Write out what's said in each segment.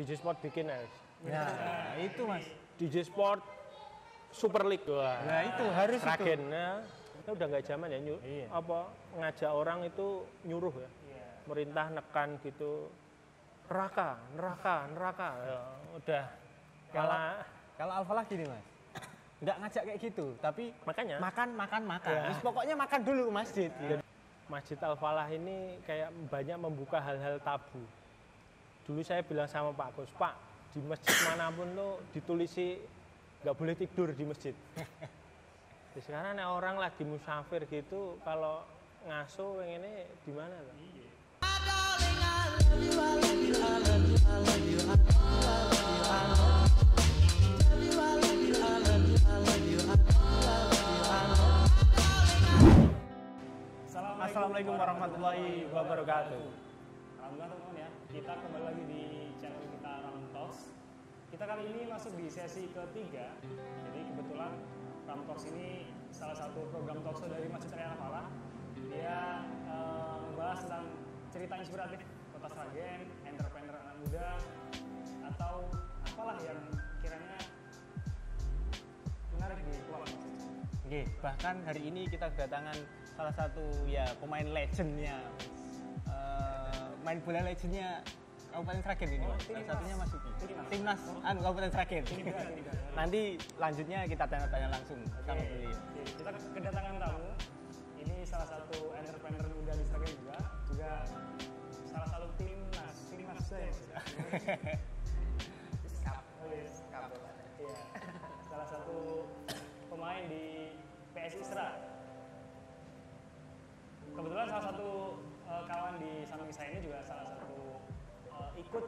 DJ Sport bikin ya. Nah, itu Mas. DJ Sport Super League. Wah. Nah, itu harus Sragen. itu. Nah, itu udah nggak zaman ya Iya. ngajak orang itu nyuruh ya. Iya. Merintah nekan gitu. Neraka. Ya, udah Kalau Al-Falah gini Mas. Nggak ngajak kayak gitu, tapi makanya makan. Ya. Terus pokoknya makan dulu ke masjid. Ya. Masjid Al-Falah ini kayak banyak membuka hal-hal tabu. Dulu saya bilang sama Pak Gus, Pak, di masjid manapun tuh ditulisi nggak boleh tidur di masjid. Jadi sekarang orang lagi musafir gitu, kalau ngaso ini di mana tuh? Assalamualaikum warahmatullahi wabarakatuh. Alhamdulillah teman-teman ya, kita kembali lagi di channel kita Ram Talks. Kita kali ini masuk di sesi ketiga. Jadi kebetulan Ram Talks ini salah satu program talkshow dari Masjid Raya Al-Falah. Dia membahas tentang cerita inspiratif kota Sragen, entrepreneur anak muda, atau apalah yang kiranya menarik di keluarga masjid. Oke, bahkan hari ini kita kedatangan salah satu ya pemain legendnya, main bola legendnya Kabupaten Sragen ini. Salah satunya Mas Uki. Timnas Kabupaten Sragen. Nanti lanjutnya kita tanya-tanya langsung sama beliau. Kita kedatangan tamu. Ini salah satu entrepreneur muda di Sragen juga salah satu timnas saya. Iya. Salah satu pemain di PS Isra. Kebetulan salah satu kawan di samping saya ini juga salah satu ikut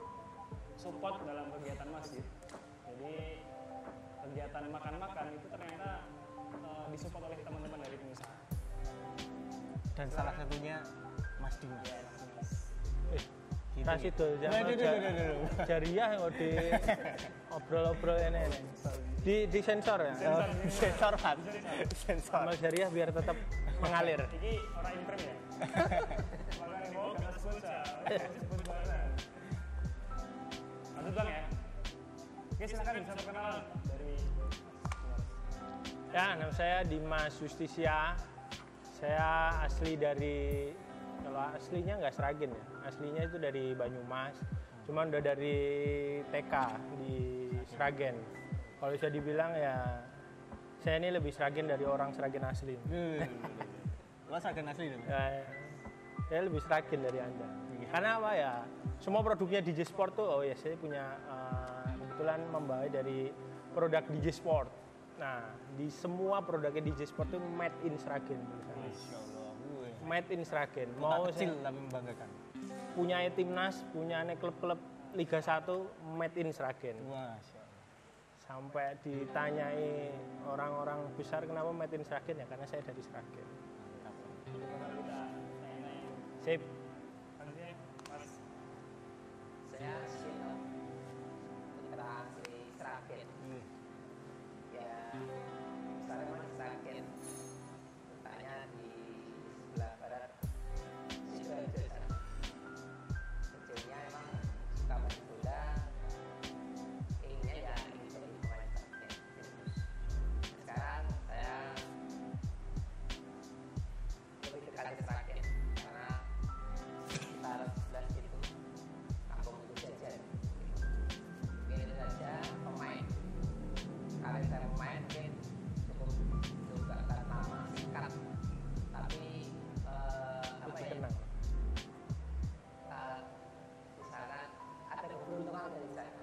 support dalam kegiatan masjid. Jadi kegiatan makan-makan itu ternyata disupport oleh teman-teman dari pengusaha. Dan salah satunya Mas Dimas. Ya, Mas. Gitu Kasih ya. tuh jangan jariah yang di obrol-obrol ini. Di sensor ya. Sensor kan. Sensor. Amal jariah biar tetap mengalir. Ini orang imprem ya. Makanya mau karena sebut bahasa. Lanjut Bang ya. Oke, silakan bisa perkenalan dari Ya, nama saya Dimas Justisia. Saya asli dari, kalau aslinya nggak Sragen ya, aslinya itu dari Banyumas. Cuman udah dari TK di Sragen. Kalau bisa dibilang ya, saya ini lebih Sragen dari orang Sragen asli. Wah, Sragen asli dong. Ya, saya lebih Sragen dari Anda. Karena apa ya? Semua produknya DJ Sport tuh, oh ya saya punya kebetulan membawa dari produk DJ Sport. Nah, di semua produknya DJ Sport itu made in Sragen. Masya Allah. Made in Sragen. Mau Mau kecil saya tapi membanggakan. punya timnas, punya klub-klub Liga 1 made in Sragen. Masya Allah. Sampai ditanyai orang-orang besar kenapa made in Sragen ya karena saya dari Sragen. Mantap. kita tanya-tanya. Sip. Lanjutnya Mas. Saya Sino, putra asli Sragen. Ya, sekarang masih Sragen. Tanya di sebelah barat Sidoarjo sana. Kecilnya emang suka main bola. Inginnya ya ingin jadi pemain basket. Sekarang saya lebih dekat ke Sragen karena sekitar 11 itu kampung itu jajan. Mungkin itu saja pemain. Kalau saya pemain mungkin cukup juga karena nama singkat. Tapi apa Lebih ya? tenang. Misalkan ada keberuntungan dari saya.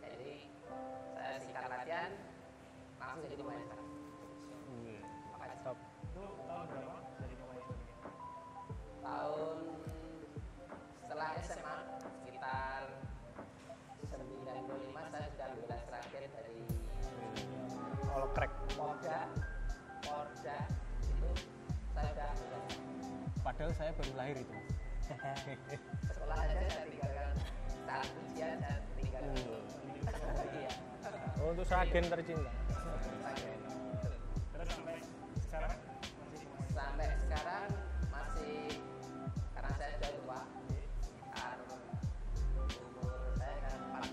Jadi saya singkat latihan langsung jadi pemain sekarang. Makasih. Top. Itu tahun berapa jadi pemain Sragen? Tahun setelah SMA sekitar 95 saya sudah bela Sragen dari All crack. Porda itu saya sudah bela. Padahal saya baru lahir itu. Sekolah aja saya tinggalkan saat ujian saya tinggalkan. Iya. Oh, untuk Sragen tercinta. Sragen. Terus sampai sekarang masih pemain. Sampai sekarang masih karena saya sudah tua sekitar umur saya kan 40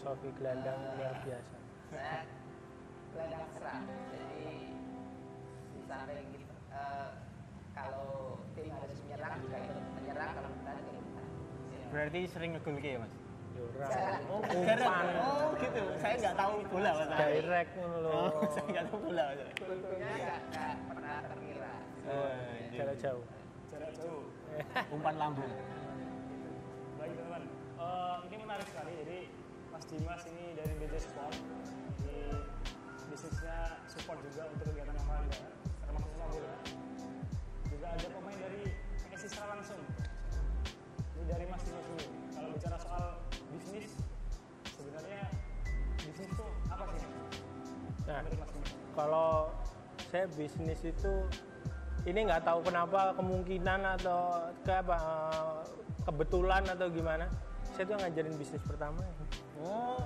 filosofi gelandang luar biasa. Saya gelandang serang, jadi di samping gitu, kalau tim harus menyerang juga ikut menyerang, kalau bertahan juga ikut bertahan. Berarti sering ngegol ya mas? Yura. Oh, umpan. Oh gitu. Saya nggak tahu bola mas. Direct ngono lho. Oh, saya nggak tahu bola mas. Tentunya nggak pernah terkira. Jarak jauh. Jarak jauh. Umpan lambung. Baik teman-teman, ini menarik sekali. Jadi Mas Dimas ini dari BJ Sport, jadi bisnisnya support juga untuk kegiatan olahraga, termasuk sepak bola. Juga ada pemain dari PSI secara langsung. Ini dari Mas Dimas dulu. Kalau bicara soal bisnis, sebenarnya bisnis itu apa sih? Nah, Dari Mas Dimas. kalau saya bisnis itu ini nggak tahu kenapa kemungkinan atau kebetulan atau gimana, saya tuh ngajarin bisnis pertama. Oh.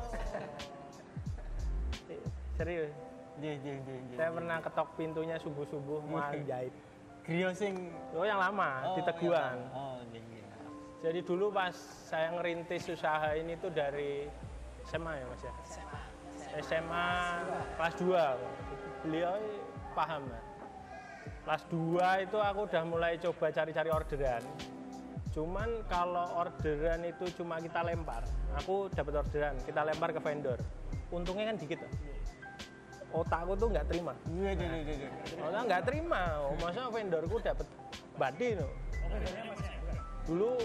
Serius. Iya. Saya pernah ketok pintunya subuh-subuh mau jahit. Griyo sing. Oh yang lama di Teguan. Oh iya. Jadi dulu pas saya ngerintis usaha ini tuh dari SMA ya Mas ya. SMA kelas 2. Beliau paham ya. Kelas 2 itu aku udah mulai coba cari-cari orderan. Cuman kalau orderan itu cuma kita lempar. Aku dapat orderan, kita lempar ke vendor. Untungnya kan dikit. Otakku tuh nggak terima. Iya. Otak nggak terima. Masa vendorku dapat badi no. Dulu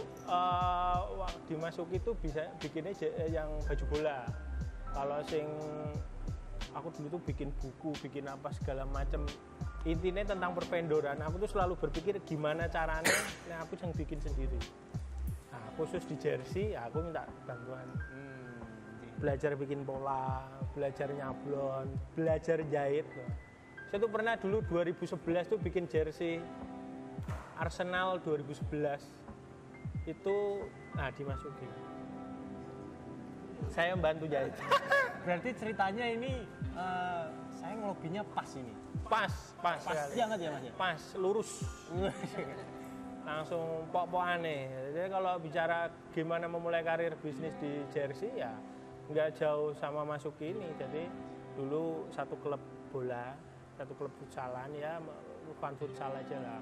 dimasuki tuh bisa bikinnya yang baju bola. Kalau sing aku dulu tuh bikin buku, bikin apa segala macam. Intinya tentang pervendoran. Aku tuh selalu berpikir gimana caranya. Nah, aku yang bikin sendiri. Nah, khusus di jersey, aku minta bantuan. Belajar bikin pola, belajar nyablon, belajar jahit. Saya tuh pernah dulu 2011 tuh bikin jersey Arsenal 2011. Itu dimasukin. Saya membantu jahit. Berarti ceritanya ini saya ngeloginya pas ini. Pas sekali. Banget ya mas ya? Pas, lurus. Langsung pok-pokan nih. Jadi kalau bicara gimana memulai karir bisnis di jersey ya nggak jauh sama masuk ini. Jadi dulu satu klub bola, satu klub futsalan ya, bukan futsal aja lah.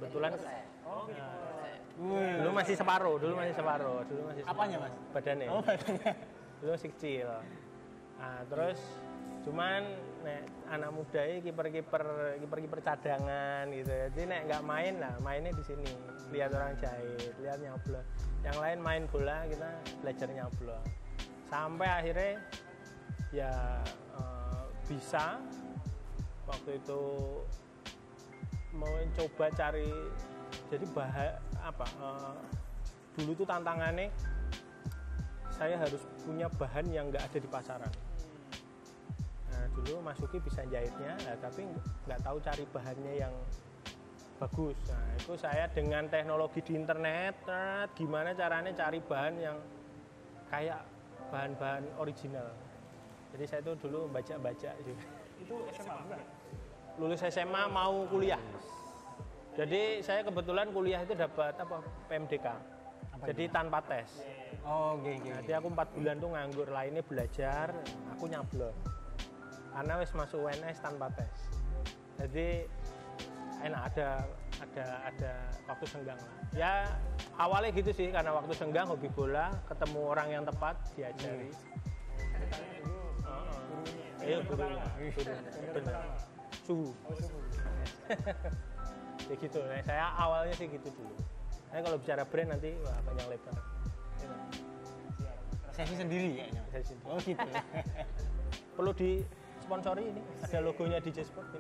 Kebetulan dulu masih separuh. Apanya mas? Badannya. Oh badannya. Dulu masih kecil. Nah, terus cuman nek anak muda ini kiper cadangan gitu ya. Jadi nek nggak main lah, mainnya di sini. Lihat orang jahit, lihat nyablon. Yang lain main bola, kita belajar nyablon. Sampai akhirnya ya bisa waktu itu mau coba cari jadi dulu tuh tantangannya saya harus punya bahan yang nggak ada di pasaran. Nah, dulu masuki bisa jahitnya, tapi nggak tahu cari bahannya yang bagus. Nah, itu saya dengan teknologi di internet, gimana caranya cari bahan yang kayak bahan-bahan original. Jadi saya tuh dulu baca-baca juga. Itu SMA bukan? Lulus SMA mau kuliah. Jadi saya kebetulan kuliah itu dapat PMDK. Jadi tanpa tes. Oh, oke. Jadi aku 4 bulan tuh nganggur, lainnya belajar, aku nyablon. Karena wis masuk UNS tanpa tes. Jadi enak ada waktu senggang lah. Ya awalnya gitu sih, karena waktu senggang hobi bola, ketemu orang yang tepat, diajari. Iya, gurunya. Benar. Suhu. Ya gitu. Nah, saya awalnya sih gitu dulu. Nah, kalau bicara brand nanti wah panjang lebar. Sesi sendiri kayaknya. Sesi sendiri. Oh gitu. Perlu disponsori ini, ada logonya DJ Sport.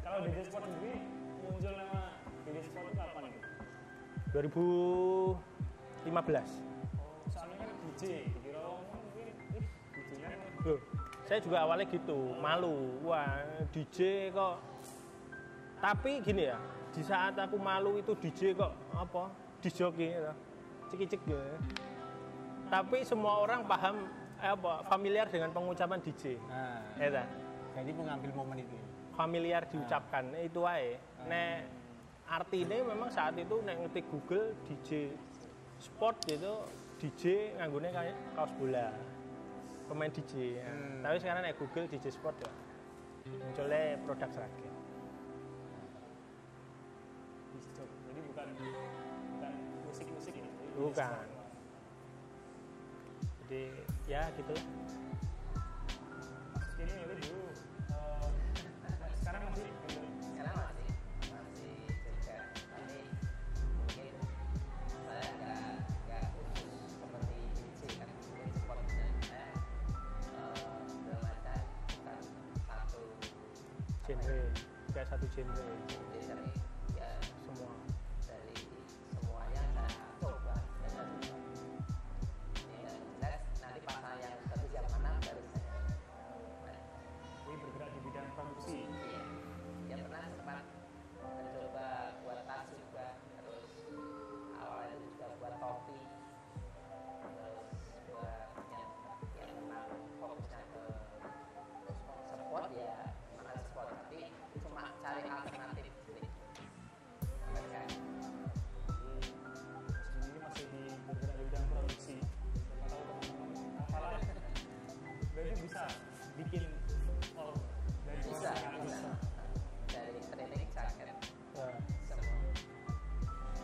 Kalau DJ Sport sendiri muncul nama DJ Sport itu kapan itu? 2015. Soalnya kan DJ, dikira mungkin DJ-nya Loh, saya juga awalnya gitu, malu. Wah, DJ kok. Tapi gini ya, di saat aku malu itu DJ kok disjoki gitu. Cik-cik gitu. Tapi semua orang paham familiar dengan pengucapan DJ. Nah, Ya, jadi mengambil momen itu. familiar diucapkan itu aja. Nek artinya memang saat itu nek ngetik Google DJ Sport gitu DJ nganggone kayak kaos bola. Pemain DJ. Ya. Tapi sekarang nek Google DJ Sport ya. Munculnya produk Sragen. Disc-jock. Jadi bukan musik-musik ini. Bukan. Jadi ya gitu. Ini itu dulu. Sekarang masih Sekarang masih juga, tapi mungkin saya nggak khusus seperti DJ kan, mungkin sportnya saya belajar bukan satu Genre, kayak satu genre jadi dari ya semua. dari semuanya saya coba dan ya, jelas nanti pas saya satu jam mana baru saya ini bergerak di bidang produksi. iya. Ya pernah sempat mencoba buat tas juga, terus awalnya itu juga buat topi, terus buat yang memang fokusnya ke sport ya mahal sport, tapi cuma cari alternatif sedikit. Mereka Jadi ini masih bergerak di bidang produksi. Siapa tahu teman-teman hafalan. Berarti bisa bikin dari bisa bisa. dari training jaket Ya. semua,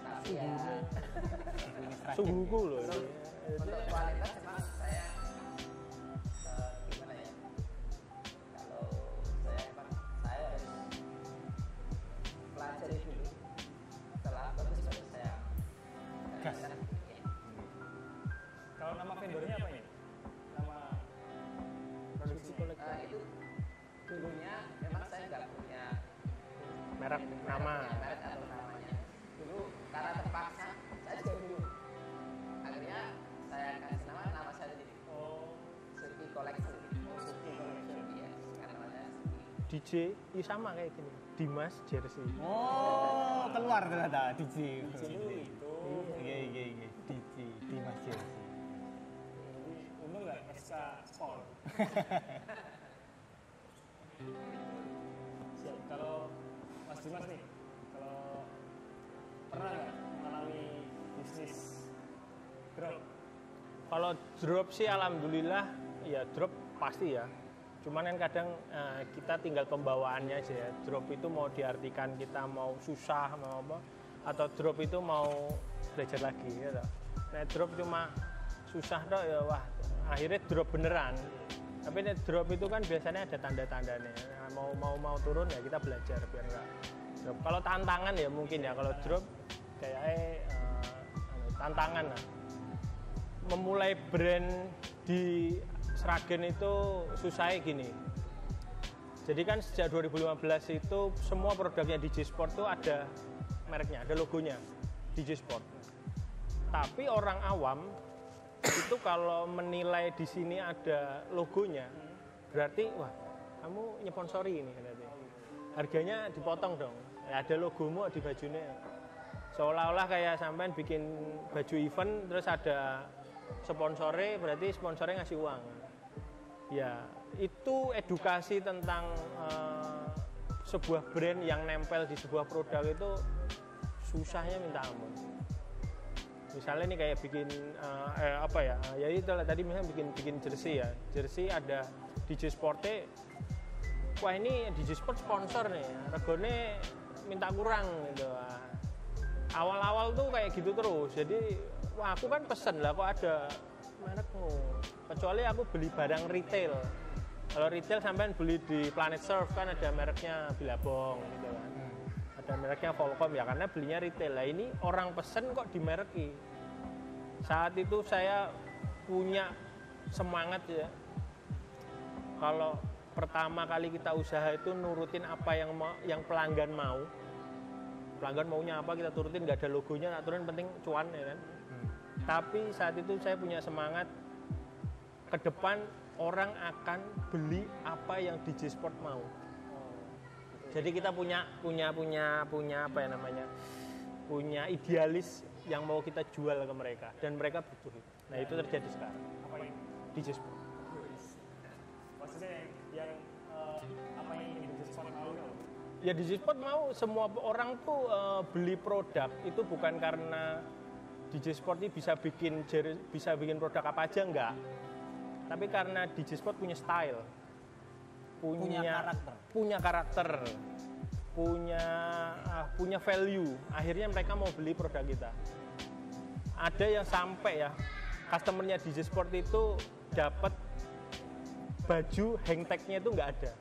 tapi ya Sungguhku loh. untuk, ini. untuk kualitas memang saya gimana ya, kalau saya memang saya harus pelajari dulu, setelah bagus baru saya Gas. bikin. Kalau nama vendornya apa ini? Nama produksi Itu dulunya memang saya nggak punya Merek nama. merek atau namanya dulu, karena terpaksa saya juga dulu akhirnya saya kasih nama saya sendiri, Suki Collection. Iya, karena namanya Suki. DJ ya sama kayak gini. Dimas Jersey. Oh, keluar ternyata DJ. dulu itu. Iya. DJ Dimas Jersey. Jadi untung nggak SK Sport. Siap. Kalau Mas Dimas nih, kalau pernah nggak mengalami bisnis drop? Kalau drop sih alhamdulillah ya drop pasti ya. Cuman kan kadang kita tinggal pembawaannya aja ya. Drop itu mau diartikan kita mau susah mau apa, atau drop itu mau belajar lagi gitu. Nah drop cuma susah dong ya wah akhirnya drop beneran. Tapi nih drop itu kan biasanya ada tanda-tandanya. Nah, mau turun ya kita belajar biar enggak drop. Kalau tantangan ya mungkin ya kalau drop kayak tantangan lah. Memulai brand di Sragen itu susahnya gini. Jadi kan sejak 2015 itu semua produknya DJ Sport itu ada mereknya, ada logonya DJ Sport. Tapi orang awam itu kalau menilai di sini ada logonya, berarti wah kamu nyponsori ini berarti. Harganya dipotong dong. Ya, ada logomu di bajunya. Seolah-olah kayak sampean bikin baju event terus ada sponsornya, berarti sponsornya ngasih uang. Ya, itu edukasi tentang sebuah brand yang nempel di sebuah produk itu susahnya minta ampun. Misalnya nih kayak bikin apa ya? Ya itulah tadi misalnya bikin jersey ya. Jersey ada DJ Sportnya. Wah ini DJ Sport sponsor nih, regane minta kurang gitu. Awal-awal tuh kayak gitu terus. Jadi wah aku kan pesen lah kok ada merekmu. Kecuali aku beli barang retail. Kalau retail sampean beli di Planet Surf kan ada mereknya Billabong gitu kan. Ada mereknya Volcom ya karena belinya retail. Lah ini orang pesen kok dimereki. Saat itu saya punya semangat ya. Kalau pertama kali kita usaha itu nurutin apa yang pelanggan mau. Pelanggan maunya apa kita turutin, nggak ada logonya, nggak turunin, penting cuan ya kan. Tapi saat itu saya punya semangat ke depan orang akan beli apa yang DJ Sport mau. Jadi kita punya apa ya namanya, punya idealis yang mau kita jual ke mereka dan mereka butuh itu. Nah itu terjadi sekarang. Apa ini? DJ Sport. Maksudnya yang apa yang DJ Sport mau kan? Ya DJ Sport mau semua orang tuh beli produk itu bukan karena DJ Sport ini bisa bikin produk apa aja enggak. Tapi karena DJ Sport punya style, punya karakter, punya value, akhirnya mereka mau beli produk kita. Ada yang sampai ya, customernya DJ Sport itu dapat baju hang tag-nya itu nggak ada.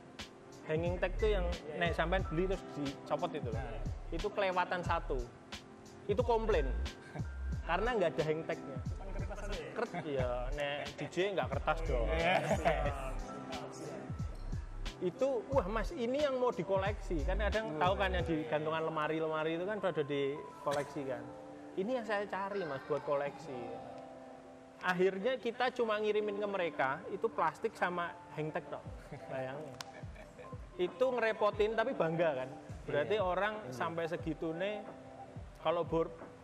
Hanging tag itu yang naik sampai beli terus dicopot itu. Itu kelewatan satu. Itu komplain. Karena nggak ada hang tag-nya. Ya, nek DJ nggak kertas dong. Itu, wah mas ini yang mau dikoleksi. Kan ada yang tahu kan yang di gantungan lemari itu kan udah dikoleksi kan. Ini yang saya cari mas buat koleksi. Akhirnya kita cuma ngirimin ke mereka itu plastik sama hang tag dong. Bayangin. Itu ngerepotin tapi bangga kan. Berarti orang sampai segitu nih kalau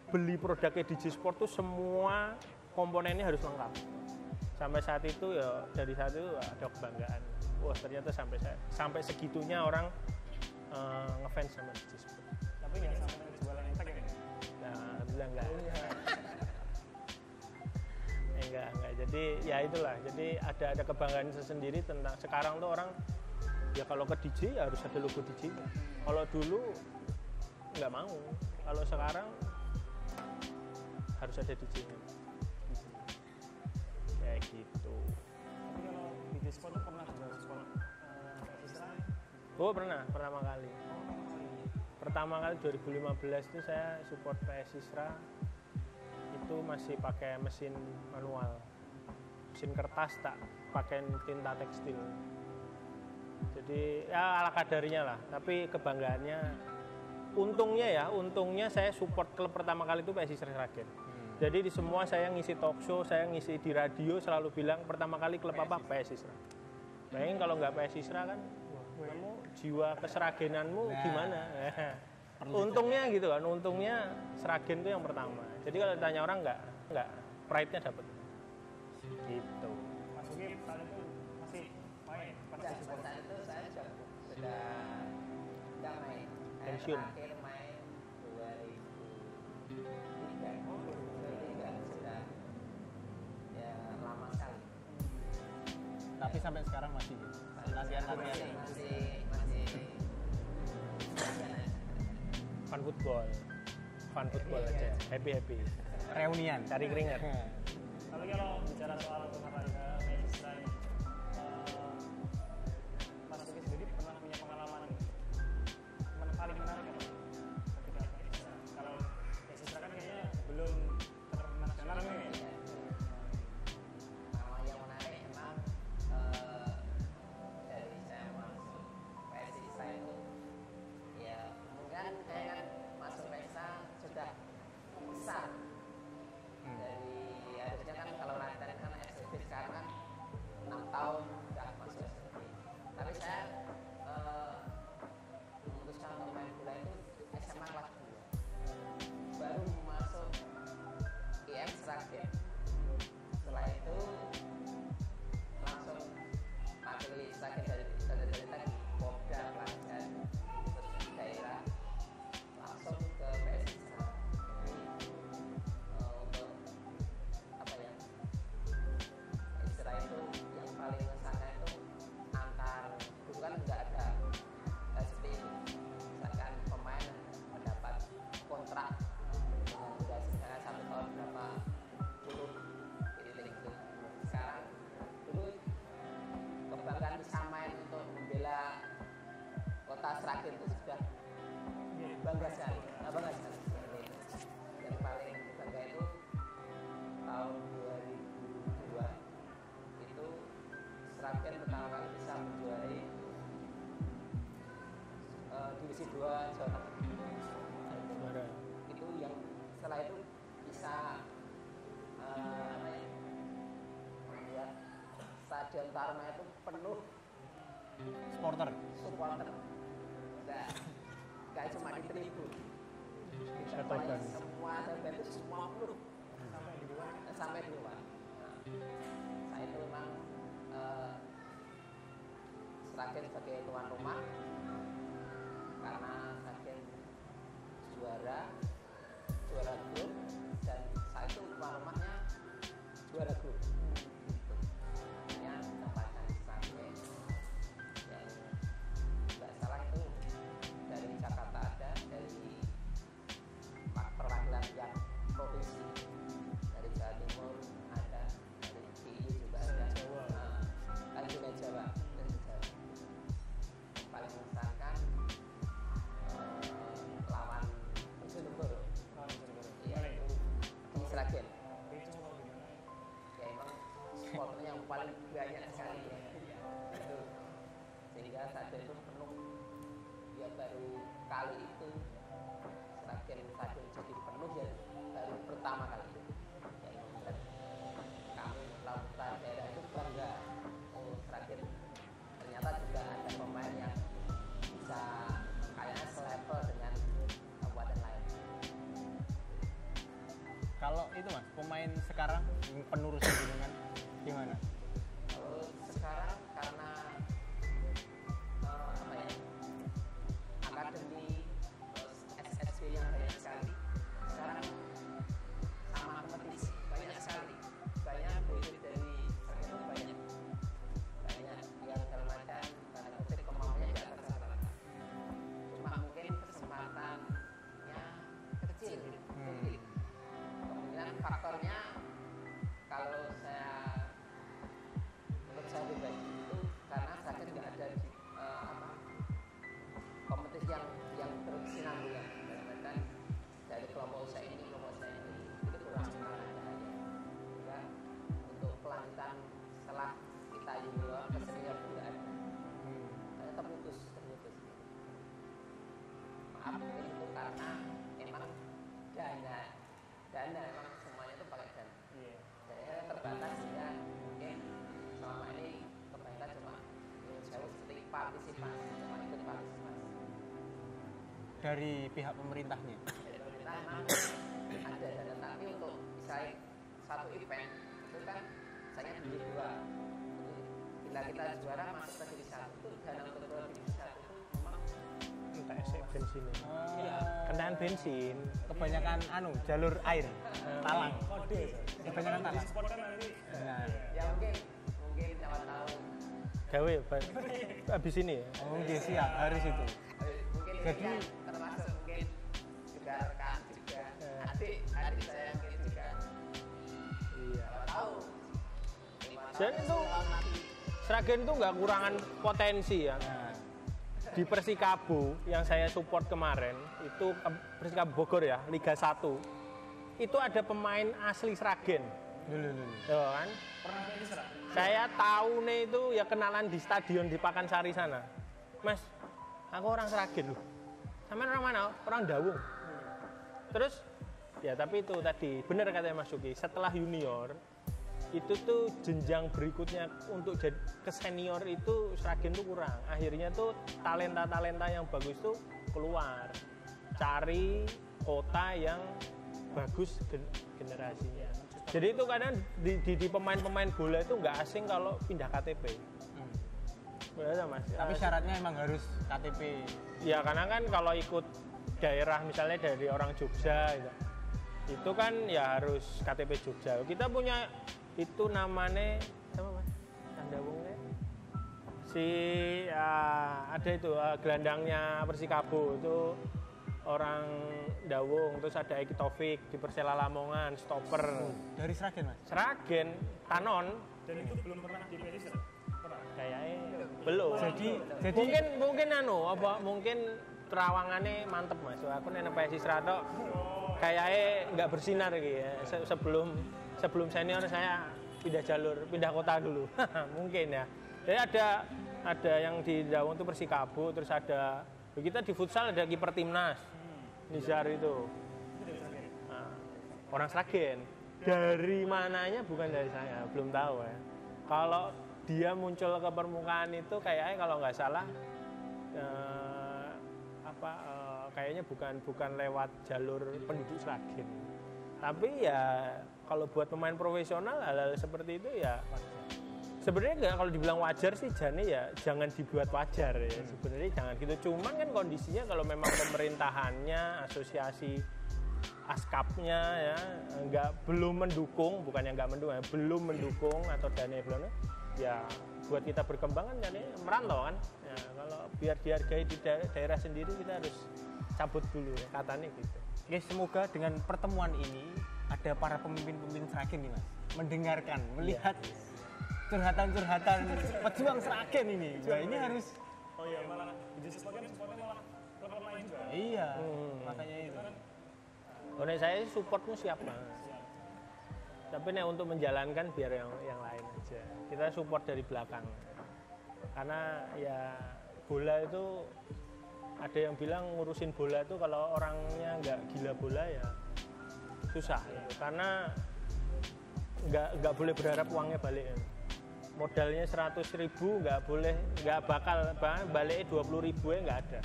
beli produknya DJ Sport tuh semua komponennya harus lengkap. Sampai saat itu ya dari saat itu ada kebanggaan. Wah ternyata sampai segitunya orang ngefans sama DJ Sport. Tapi nggak sampai jualan entek ya? Nah, bilang enggak. Enggak. Jadi ya itulah. Jadi ada kebanggaan tersendiri tentang sekarang tuh orang ya kalau ke DJ ya harus ada logo DJ-nya. Kalau dulu nggak mau. Kalau sekarang harus ada DJ-nya. Kayak gitu. Tapi kalau DJ Sport itu pernah juga support Isra? Oh pernah pertama kali. Pertama kali 2015 itu saya support PS Isra. Itu masih pakai mesin manual. Mesin kertas tak pakai tinta tekstil. Jadi ya ala kadarnya lah, tapi kebanggaannya untungnya saya support klub pertama kali itu PS Isra Sragen. Jadi di semua saya ngisi talk show, saya ngisi di radio selalu bilang pertama kali klub apa PS Isra. Bayangin kalau nggak PS Isra kan, kamu jiwa keseragenanmu gimana? Untungnya gitu kan, untungnya Sragen itu yang pertama. Jadi kalau ditanya orang nggak pride-nya dapat. Gitu. Mas Ugi saat itu masih main? Enggak, saat itu saya sudah enggak main. Saya Pensiun. terakhir main 2003 sudah ya lama sekali. Tapi sampai sekarang masih latihan. Masih Fun football aja, happy. Reunian. Cari keringat. Tapi kalau bicara soal olahraga Isra ini, Mas Ugi sendiri pernah punya pengalaman paling menarik apa? Ketika Isra. Kalau Isra kan kayaknya belum internasional nih. Kalau yang menarik emang dari saya masuk PSI saya itu ya mungkin saya kan masuk PSA sudah besar. Dari harusnya kan kalau latihan kan SMP sekarang kan 6 tahun sudah masuk SMP. Tapi saya memutuskan untuk main bola itu SMA kelas 2. Baru masuk IM Sragen. Setelah itu langsung panggil Sragen dari tadi Popda Klaten terus daerah langsung ke PSI Sragen. Untuk apa ya istilah itu yang paling ngesana itu antar bukan nggak ada seperti itu. Misalkan pemain mendapat kontrak dengan durasi misalnya 1 tahun berapa puluh gitu. Sekarang dulu kebanggaan bisa main untuk membela kota Sragen itu sudah bangga sekali. Yang paling bangga itu tahun 2002 itu Sragen pertama kali bisa menjuarai divisi 2 Jawa Tengah. Itu yang setelah itu bisa membuat Stadion Tarma itu penuh Supporter. Gak cuma di tribun, semua tempat itu semua penuh sampai di luar. Saya itu memang Sragen sebagai tuan rumah karena Sragen juara grup dan saya Sragen. Ricu apa gimana? Ya emang supporternya yang paling banyak sekali ya. Itu sehingga stadion itu penuh. Ya baru kali itu Sragen stadion jadi penuh ya baru pertama kali itu. Ya membuat kami lautan daerah itu bangga. Oh Sragen ternyata juga ada pemain yang bisa kayaknya selevel dengan kabupaten lain. Kalau itu Mas, pemain sekarang yang penerus Pegunungan gimana? Kalau sekarang karena apa ya, akademi terus SSB yang banyak sekali, sekarang sama kompetisi banyak sekali, banyak bibit dari Sragen itu banyak yang dalam macam tanda kutip kemampuannya di atas rata-rata. Cuma mungkin kesempatannya kecil, mungkin. Kemungkinan faktornya kalau menurut saya pribadi itu karena Sragen nggak ada di kompetisi yang berkesinambungan, kan dari kelompok usaha ini itu kurang ada ya. Sehingga untuk kelanjutan setelah kita junior ke senior juga ada, terputus. Maaf mungkin itu karena emang dana emang semuanya itu pakai dana. Saya terbatas ya mungkin selama ini kebanyakan cuma jauh seperti partisipasi, cuma ikut partisipasi. Dari pihak pemerintahnya. Dari pemerintah memang ada dana, tapi untuk misalnya satu event itu kan misalnya beli dua, bila kita juara masuk ke divisi 1 itu dana untuk juara divisi 1 itu memang Entah esek bensin ya. Iya. Kendaraan bensin. Kebanyakan jalur air, talang. Kode. Kebanyakan talang. Sport kan nanti Nah, ya mungkin siapa tahu Gawe habis ini ya. oh iya siap, harus itu. mungkin Jadi- ya, termasuk mungkin juga rekan juga adik saya mungkin juga Iya. siapa tahu 5 Dan tahun itu- 10 tahun nanti Sragen itu nggak kurangan potensi ya. Nah, Di Persikabo yang saya support kemarin itu Persikabo Bogor ya, Liga 1. Itu ada pemain asli Sragen. dulu. Ya kan? pernah kayak Isra. Saya tahu nih itu ya kenalan di stadion di Pakansari sana. Mas, aku orang Sragen loh. Sampean orang mana? Orang Dawung. Terus ya tapi itu tadi benar katanya Mas Yuki, setelah junior itu tuh jenjang berikutnya untuk jadi ke senior itu Sragen tuh kurang. Akhirnya tuh talenta-talenta yang bagus tuh keluar. Cari kota yang bagus generasinya. Jadi itu kadang di pemain-pemain bola itu nggak asing kalau pindah KTP. Benar Mas. Tapi syaratnya emang harus KTP. Ya karena kan kalau ikut daerah misalnya dari orang Jogja gitu, itu kan ya harus KTP Jogja. Kita punya itu namanya sama Mas Tandawungnya ada itu gelandangnya Persikabo itu orang Dawung, terus ada Eki Taufik di Persela Lamongan, stopper. Dari Sragen Mas. Sragen, Tanon Dan itu belum pernah di Isra. Pernah. kayaknya belum. Jadi mungkin mungkin terawangannya mantep Mas. Aku nek PSI Srato kayaknya nggak bersinar gitu ya. Sebelum senior saya pindah kota dulu. Mungkin ya. Jadi ada yang di Dawung itu Persikabo, terus ada kita di futsal ada kiper timnas. Nizar itu. Nah, orang Sragen. Dari mananya bukan dari saya, belum tahu ya. Kalau dia muncul ke permukaan itu kayaknya kalau nggak salah kayaknya bukan lewat jalur penduduk Sragen. Tapi ya kalau buat pemain profesional hal-hal seperti itu ya sebenarnya nggak, kalau dibilang wajar sih Jani ya jangan dibuat wajar ya. Sebenarnya jangan gitu. Cuman kan kondisinya kalau memang pemerintahannya, asosiasi askapnya ya belum mendukung, bukan yang nggak mendukung, ya, belum mendukung atau dana belum, ya buat kita berkembang kan jadi merantau kan. Ya, kalau biar dihargai di daerah sendiri kita harus cabut dulu ya, katanya gitu. Oke, semoga dengan pertemuan ini ada para pemimpin-pemimpin Sragen nih Mas, mendengarkan, melihat curhatan-curhatan pejuang Sragen ini. Nah, ini harus Oh iya, malah di supportnya malah klub lain juga. iya, makanya itu. Oleh saya supportnya siap banget. Tapi nih untuk menjalankan biar yang lain aja. Kita support dari belakang. Karena ya bola itu ada yang bilang ngurusin bola itu kalau orangnya nggak gila bola ya susah gitu. Karena nggak boleh berharap uangnya balik. Modalnya 100.000 nggak bakal baliknya 20.000 ya nggak ada.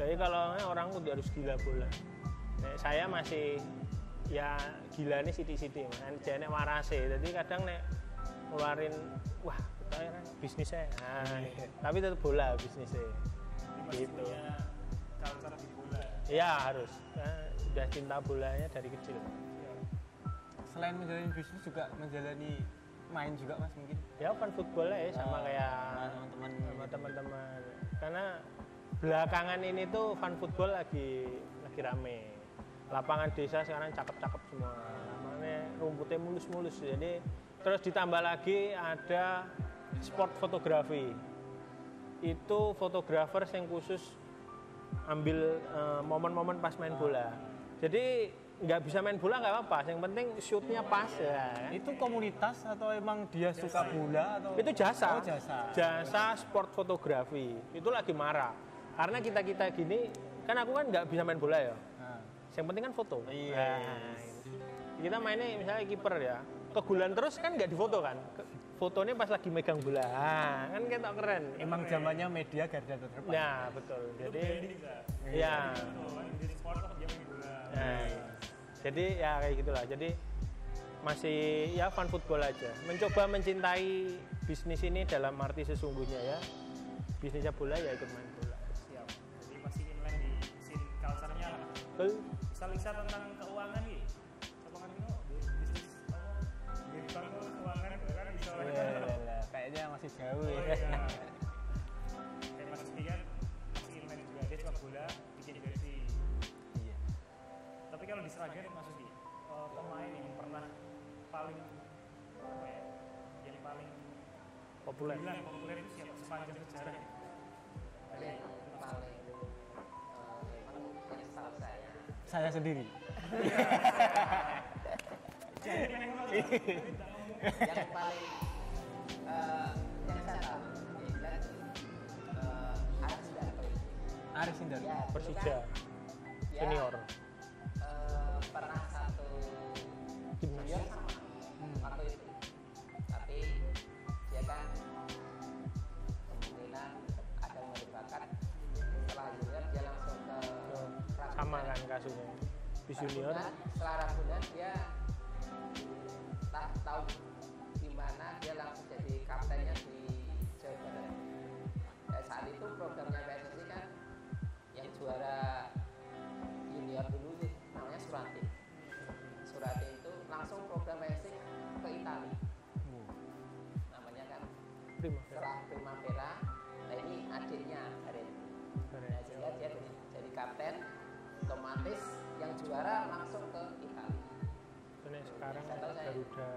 Jadi kalau orang udah harus gila bola. Nek saya masih ya gila nih siti-siti, jane warase. Jadi kadang nek ngeluarin wah bisnisnya, tapi tetap bola bisnisnya. Gitu. Culture di bola. Iya harus. Udah cinta bolanya dari kecil. Selain menjalani bisnis juga menjalani main juga Mas mungkin? Ya kan football ya sama kayak sama teman-teman. Karena belakangan ini tuh fun football lagi rame. Lapangan desa sekarang cakep-cakep semua. Namanya rumputnya mulus-mulus. Jadi terus ditambah lagi ada sport fotografi. Itu fotografer yang khusus ambil momen-momen pas main bola. Jadi nggak bisa main bola nggak apa-apa, yang penting shootnya pas ya. Itu komunitas atau emang dia suka bola atau? Itu jasa. Oh, Jasa sport fotografi. Itu lagi marah. Karena kita gini, kan aku kan nggak bisa main bola ya. Yang penting kan foto. Iya. Kita mainnya misalnya kiper ya, kegulan terus kan nggak difoto kan. Fotonya pas lagi megang bola, kan ketok keren. Emang zamannya media garda terdepan. Nah betul. Jadi ya. Nah, jadi ya kayak gitulah. Jadi masih ya fun football aja. Mencoba mencintai bisnis ini dalam arti sesungguhnya ya. Bisnisnya bola ya ikut main bola. Siap. Jadi masih inline di scene culture-nya lah. Betul. Bisa lihat tentang keuangan nih. Keuangan itu bisnis di bank keuangan kan bisa. Kayaknya masih jauh Oh, ya. iya. Kayak Mas Rizky kan masih inline juga, dia suka bola, bikin jersey. Iya. Tapi kalau di Sragen Mas Rizky, pemain yang pernah paling apa ya, yang paling Populer. bilang populer itu siapa sepanjang sejarah? Yang paling memang yang setahu Saya sendiri. yang paling yang saya tahu dia Aris Darto. Aris Indar. Ya, dulu Persija kan dia, senior. pernah satu Timnas. junior sama waktu itu, tapi dia kan kemungkinan ada mulai bakat setelah junior dia langsung ke Sama Ragunan. kan kasusnya. Di junior. Ragunan, setelah Ragunan dia tak tahu di mana dia langsung jadi kaptennya di Jawa Barat. Saat itu programnya PSSI kan yang juara junior dulu namanya Surati. Surati itu langsung program PSSI ke Italia. Namanya kan Primavera. setelah Primavera. Nah ini adiknya Karin. Nah, sehingga dia jadi kapten, otomatis yang juara langsung ke Italia. Ini sekarang Saya tahu saya. Garuda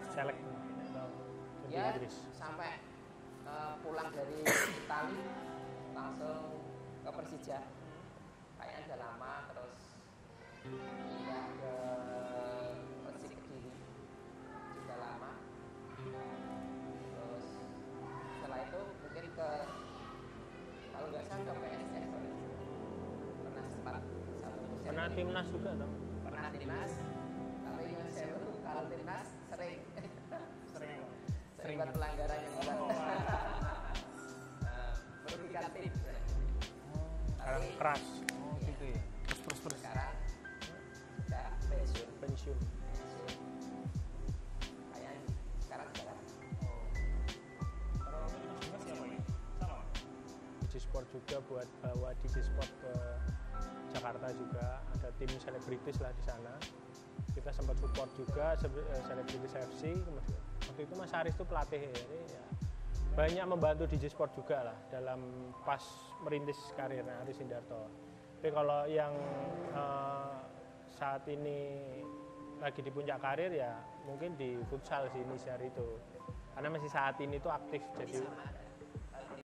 select atau di Ya Inggris. sampai pulang dari Italia langsung ke Persija. Kayaknya udah lama, terus pindah ke Persik Kediri juga lama. Terus setelah itu mungkin ke kalau nggak salah ke PSS pernah sempat satu musim. Pernah timnas juga dong. Pernah timnas, tapi yang saya tahu kalau timnas sering Sering buat pelanggaran yang berat. Merugikan tim. Sekarang Tapi keras. Oh gitu ya. Terus sekarang sudah pensiun. pensiun. Kayaknya sekarang jarang. Kalau untuk Mas Dimas siapa ini? Sama. Digisport juga buat bawa Digisport ke Jakarta juga, ada tim selebritis lah di sana. Kita sempat support juga selebritis FC. Kemudian waktu itu Mas Aris itu pelatih ya. Jadi ya banyak membantu Digisport juga lah dalam pas merintis karirnya Aris Indarto. Tapi kalau yang saat ini lagi di puncak karir ya mungkin di futsal sih Nizar itu. Karena masih saat ini tuh aktif jadi Sama ada